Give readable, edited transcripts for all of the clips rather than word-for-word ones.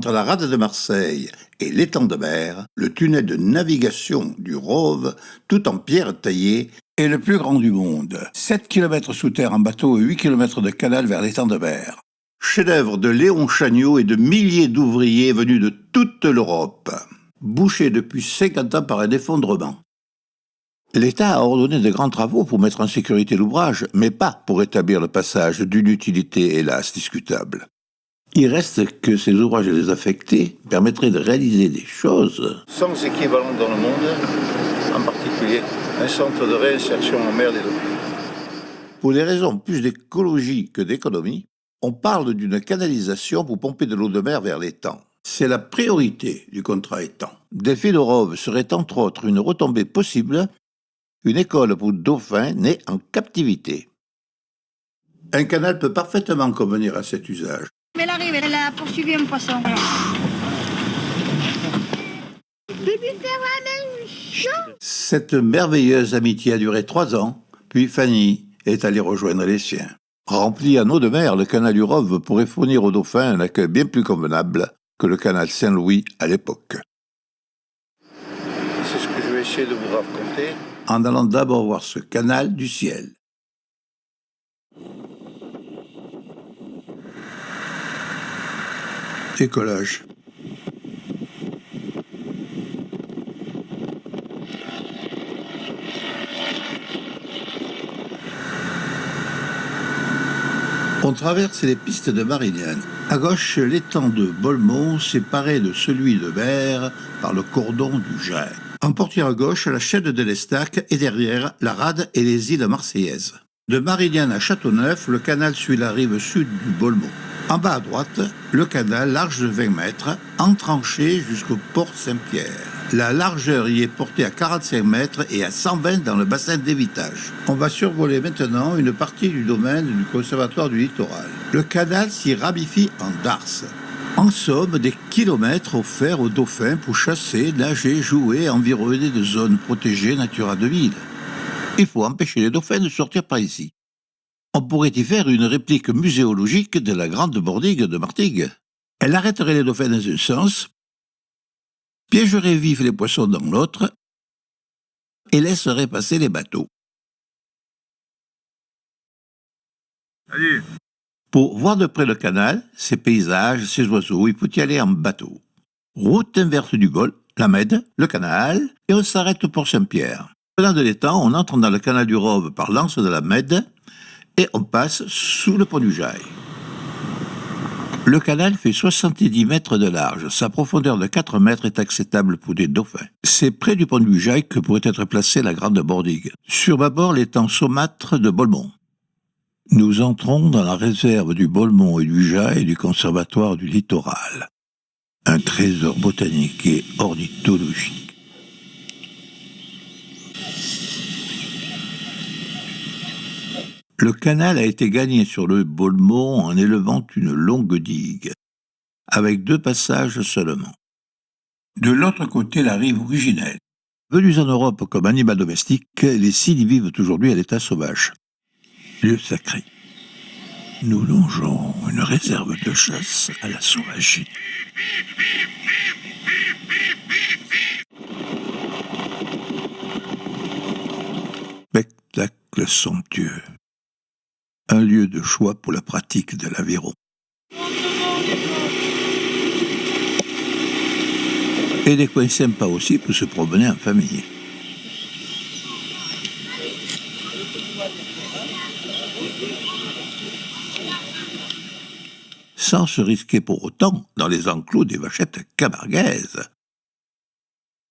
Entre la rade de Marseille et l'étang de Berre, le tunnel de navigation du Rove, tout en pierre taillée, est le plus grand du monde. 7 km sous terre en bateau et 8 km de canal vers l'étang de Berre. Chef-d'œuvre de Léon Chagnot et de milliers d'ouvriers venus de toute l'Europe, bouché depuis 50 ans par un effondrement. L'État a ordonné de grands travaux pour mettre en sécurité l'ouvrage, mais pas pour établir le passage d'une utilité, hélas, discutable. Il reste que ces ouvrages désaffectés permettraient de réaliser des choses sans équivalent dans le monde, en particulier un centre de réinsertion en mer des dauphins. Pour des raisons plus d'écologie que d'économie, on parle d'une canalisation pour pomper de l'eau de mer vers l'étang. C'est la priorité du contrat étang. Delphine Rove serait entre autres une retombée possible, une école pour dauphins nés en captivité. Un canal peut parfaitement convenir à cet usage. Elle arrive, elle a poursuivi un poisson. Cette merveilleuse amitié a duré 3 ans, puis Fanny est allée rejoindre les siens. Rempli en eau de mer, le canal du Rove pourrait fournir aux dauphins un accueil bien plus convenable que le canal Saint-Louis à l'époque. C'est ce que je vais essayer de vous raconter. En allant d'abord voir ce canal du ciel. Décollage. On traverse les pistes de Marignane. À gauche, l'étang de Bolmont séparé de celui de Berre par le cordon du Jai. En portière à gauche, la chaîne de l'Estaque et derrière, la rade et les îles marseillaises. De Marignane à Châteauneuf, le canal suit la rive sud du Bolmont. En bas à droite, le canal large de 20 mètres, entranché jusqu'au port Saint-Pierre. La largeur y est portée à 45 mètres et à 120 dans le bassin d'évitage. On va survoler maintenant une partie du domaine du Conservatoire du Littoral. Le canal s'y ramifie en darse. En somme, des kilomètres offerts aux dauphins pour chasser, nager, jouer, environnés de zones protégées Natura 2000. Il faut empêcher les dauphins de sortir par ici. On pourrait y faire une réplique muséologique de la grande bordigue de Martigues. Elle arrêterait les dauphins dans un sens, piégerait vif les poissons dans l'autre et laisserait passer les bateaux. Allez. Pour voir de près le canal, ses paysages, ses oiseaux, il faut y aller en bateau. Route inverse du Bol, la Mède, le canal, et on s'arrête au Port Saint-Pierre. Venant de l'étang, on entre dans le canal du Rove par l'anse de la Mède et on passe sous le pont du Jai. Le canal fait 70 mètres de large. Sa profondeur de 4 mètres est acceptable pour des dauphins. C'est près du pont du Jai que pourrait être placée la grande bordigue. Sur bâbord, l'étang saumâtre de Bolmont. Nous entrons dans la réserve du Bolmont et du Jai et du Conservatoire du Littoral. Un trésor botanique et ornithologique. Le canal a été gagné sur le Bolmont en élevant une longue digue, avec 2 passages seulement. De l'autre côté, la rive originelle. Venus en Europe comme animaux domestiques, les cygnes y vivent aujourd'hui à l'état sauvage. Lieu sacré. Nous longeons une réserve de chasse à la sauvagerie. Spectacle somptueux. Un lieu de choix pour la pratique de l'aviron. Et des coins sympas aussi pour se promener en famille. Sans se risquer pour autant dans les enclos des vachettes camarguaises.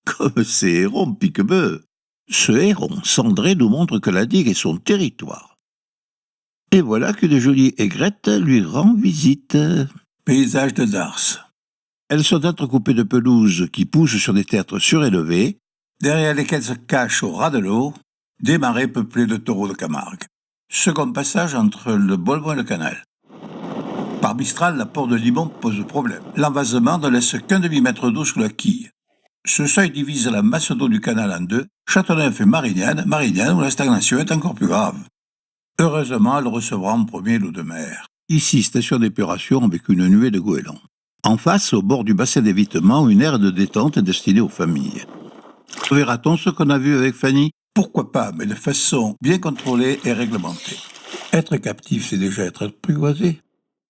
Comme ces hérons pique-bœufs. Ce héron cendré nous montre que la digue est son territoire. Et voilà qu'une jolie aigrette lui rend visite. Paysage de Darse. Elles sont entrecoupées de pelouses qui poussent sur des tertres surélevés, derrière lesquelles se cachent au ras de l'eau des marais peuplés de taureaux de Camargue. Second passage entre le Bolmont et le canal. Par Mistral, la porte de Limon pose problème. L'envasement ne laisse qu'un demi-mètre d'eau sous la quille. Ce seuil divise la masse d'eau du canal en 2, Châteauneuf et Marignane, où la stagnation est encore plus grave. Heureusement, elle recevra en premier l'eau de mer. Ici, station d'épuration avec une nuée de goélands. En face, au bord du bassin d'évitement, une aire de détente destinée aux familles. Verra-t-on ce qu'on a vu avec Fanny? Pourquoi pas, mais de façon bien contrôlée et réglementée. Être captif, c'est déjà être apprivoisé.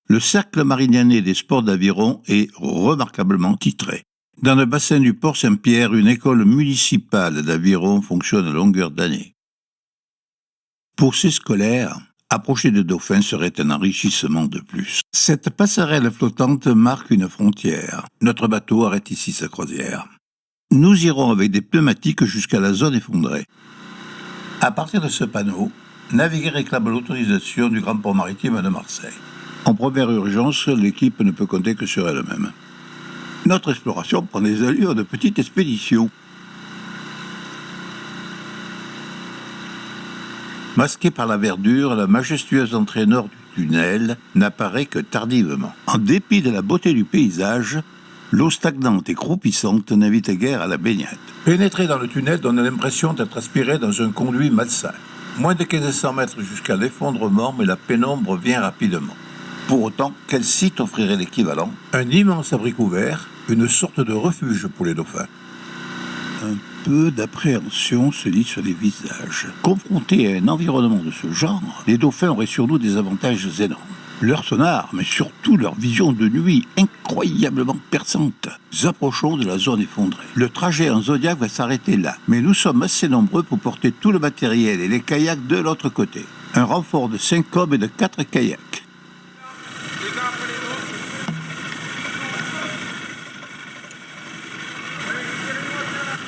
Le cercle marignanais des sports d'aviron est remarquablement titré. Dans le bassin du port Saint-Pierre, une école municipale d'aviron fonctionne à longueur d'année. Pour ces scolaires, approcher de dauphins serait un enrichissement de plus. Cette passerelle flottante marque une frontière. Notre bateau arrête ici sa croisière. Nous irons avec des pneumatiques jusqu'à la zone effondrée. À partir de ce panneau, naviguer réclame l'autorisation du Grand Port Maritime de Marseille. En première urgence, l'équipe ne peut compter que sur elle-même. Notre exploration prend des allures de petite expédition. Masquée par la verdure, la majestueuse entrée nord du tunnel n'apparaît que tardivement. En dépit de la beauté du paysage, l'eau stagnante et croupissante n'invite guère à la baignade. Pénétrer dans le tunnel donne l'impression d'être aspiré dans un conduit malsain. Moins de 1500 mètres jusqu'à l'effondrement, mais la pénombre vient rapidement. Pour autant, quel site offrirait l'équivalent? Un immense abri couvert, une sorte de refuge pour les dauphins. Un peu d'appréhension se lit sur les visages. Confrontés à un environnement de ce genre, les dauphins auraient sur nous des avantages énormes. Leur sonar, mais surtout leur vision de nuit, incroyablement perçante. Nous approchons de la zone effondrée. Le trajet en Zodiac va s'arrêter là, mais nous sommes assez nombreux pour porter tout le matériel et les kayaks de l'autre côté. Un renfort de 5 hommes et de 4 kayaks.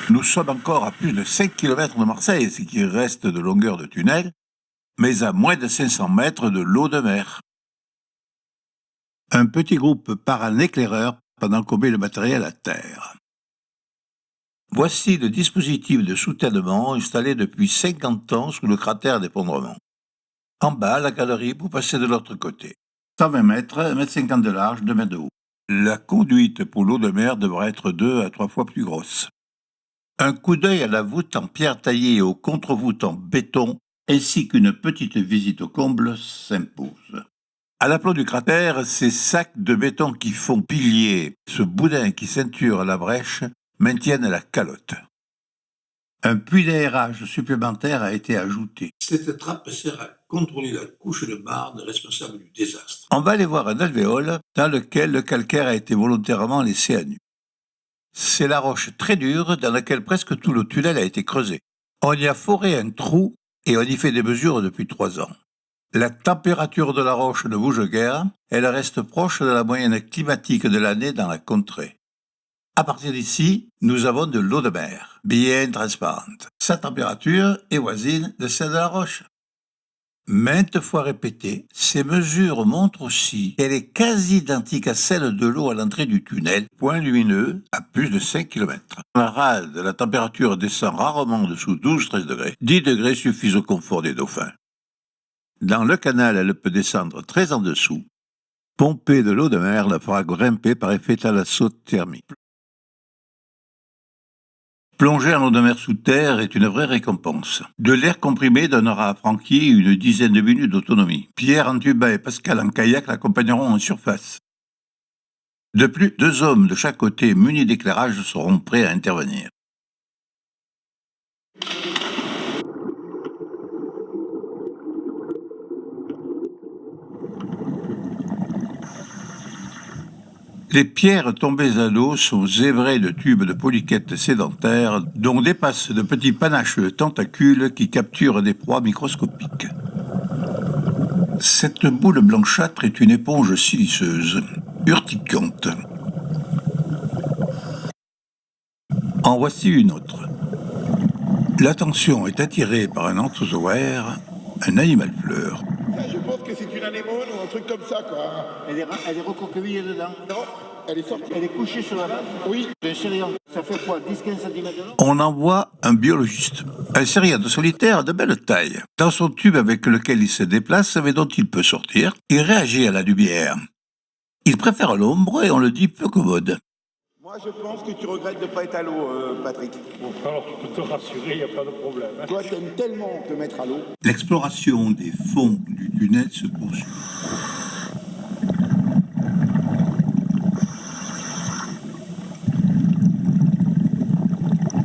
Nous sommes encore à plus de 5 km de Marseille, ce qui reste de longueur de tunnel, mais à moins de 500 mètres de l'eau de mer. Un petit groupe part en éclaireur pendant qu'on met le matériel à terre. Voici le dispositif de soutènement installé depuis 50 ans sous le cratère d'effondrement. En bas, la galerie pour passer de l'autre côté. 120 mètres, 1,50 m de large, 2 mètres de haut. La conduite pour l'eau de mer devrait être 2 à 3 fois plus grosse. Un coup d'œil à la voûte en pierre taillée et aux contre-voûtes en béton, ainsi qu'une petite visite au comble, s'impose. À l'aplomb du cratère, ces sacs de béton qui font pilier, ce boudin qui ceinture la brèche, maintiennent la calotte. Un puits d'aérage supplémentaire a été ajouté. Cette trappe sert à contrôler la couche de marne responsable du désastre. On va aller voir un alvéole dans lequel le calcaire a été volontairement laissé à nu. C'est la roche très dure dans laquelle presque tout le tunnel a été creusé. On y a foré un trou et on y fait des mesures depuis 3 ans. La température de la roche ne bouge guère, elle reste proche de la moyenne climatique de l'année dans la contrée. À partir d'ici, nous avons de l'eau de mer, bien transparente. Sa température est voisine de celle de la roche. Maintes fois répétées, ces mesures montrent aussi qu'elle est quasi identique à celle de l'eau à l'entrée du tunnel, point lumineux, à plus de 5 km. À la rade, la température descend rarement en dessous 12-13 degrés. 10 degrés suffisent au confort des dauphins. Dans le canal, elle peut descendre très en dessous. Pomper de l'eau de mer la fera grimper par effet thalassote thermique. Plonger en eau de mer sous terre est une vraie récompense. De l'air comprimé donnera à Francky une dizaine de minutes d'autonomie. Pierre en tuba et Pascal en kayak l'accompagneront en surface. De plus, 2 hommes de chaque côté munis d'éclairage seront prêts à intervenir. Les pierres tombées à l'eau sont zébrées de tubes de polyquettes sédentaires dont dépassent de petits panaches de tentacules qui capturent des proies microscopiques. Cette boule blanchâtre est une éponge siliceuse, urticante. En voici une autre. L'attention est attirée par un anthozoaire, un animal fleur. Je pense que c'est une anémone ou un truc comme ça, quoi. Elle est recroquevillée dedans. Non, elle est sortie. Elle est couchée sur la base. Oui. Un sériant. Ça fait quoi, 10-15 cm de long? On envoie un biologiste, un sériade solitaire de belle taille. Dans son tube avec lequel il se déplace, mais dont il peut sortir, il réagit à la lumière. Il préfère l'ombre et on le dit peu commode. Moi, je pense que tu regrettes de ne pas être à l'eau, Patrick. Bon, alors tu peux te rassurer, il n'y a pas de problème. Toi, t'aimes tellement te mettre à l'eau. L'exploration des fonds du tunnel se poursuit.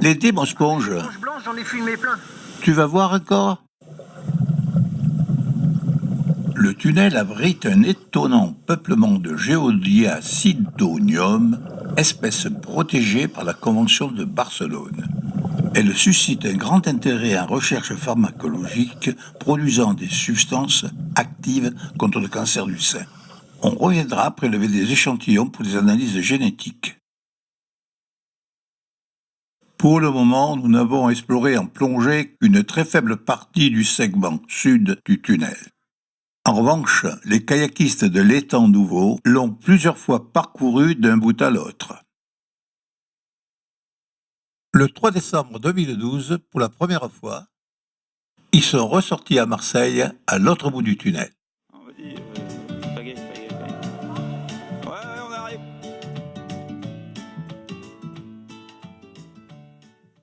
Les dés, mon sponge. Blanche, j'en ai fumé plein. Tu vas voir encore. Le tunnel abrite un étonnant peuplement de Geodia sidonium, espèce protégée par la Convention de Barcelone. Elle suscite un grand intérêt en recherche pharmacologique, produisant des substances actives contre le cancer du sein. On reviendra prélever des échantillons pour des analyses génétiques. Pour le moment, nous n'avons exploré en plongée qu'une très faible partie du segment sud du tunnel. En revanche, les kayakistes de l'étang nouveau l'ont plusieurs fois parcouru d'un bout à l'autre. Le 3 décembre 2012, pour la première fois, ils sont ressortis à Marseille, à l'autre bout du tunnel. Vas-y, pagaie. Ouais, on arrive.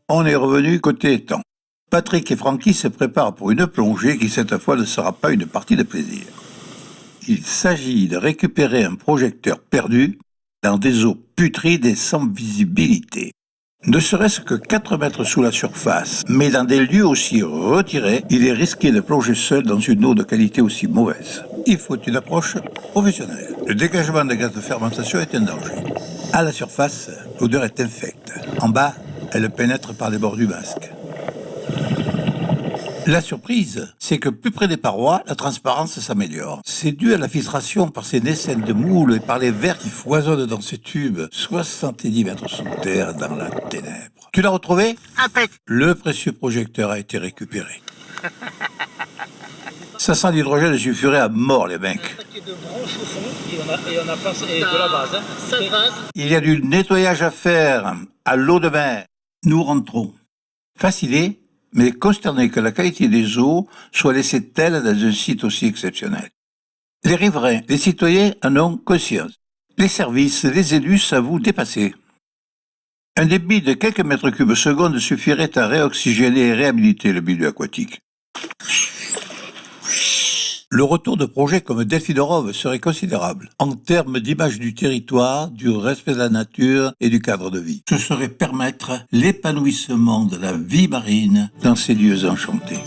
On est revenu côté étang. Patrick et Francky se préparent pour une plongée qui cette fois ne sera pas une partie de plaisir. Il s'agit de récupérer un projecteur perdu dans des eaux putrides et sans visibilité. Ne serait-ce que 4 mètres sous la surface, mais dans des lieux aussi retirés, il est risqué de plonger seul dans une eau de qualité aussi mauvaise. Il faut une approche professionnelle. Le dégagement des gaz de fermentation est un danger. À la surface, l'odeur est infecte. En bas, elle pénètre par les bords du masque. La surprise, c'est que plus près des parois, la transparence s'améliore. C'est dû à la filtration par ces naisselles de moules et par les vers qui foisonnent dans ces tubes, 70 mètres sous terre dans la ténèbre. Tu l'as retrouvé ? Impec. Le précieux projecteur a été récupéré. Ça sent l'hydrogène sulfuré à mort, les mecs. Un paquet de branches au fond, et on a passé de la base. Ça passe. Il y a du nettoyage à faire à l'eau de mer. Nous rentrons. Fascinés, mais consternés que la qualité des eaux soit laissée telle dans un site aussi exceptionnel. Les riverains, les citoyens en ont conscience. Les services, les élus s'avouent dépassés. Un débit de quelques mètres cubes seconde suffirait à réoxygéner et réhabiliter le milieu aquatique. Le retour de projets comme Delphinodrome serait considérable en termes d'image du territoire, du respect de la nature et du cadre de vie. Ce serait permettre l'épanouissement de la vie marine dans ces lieux enchantés.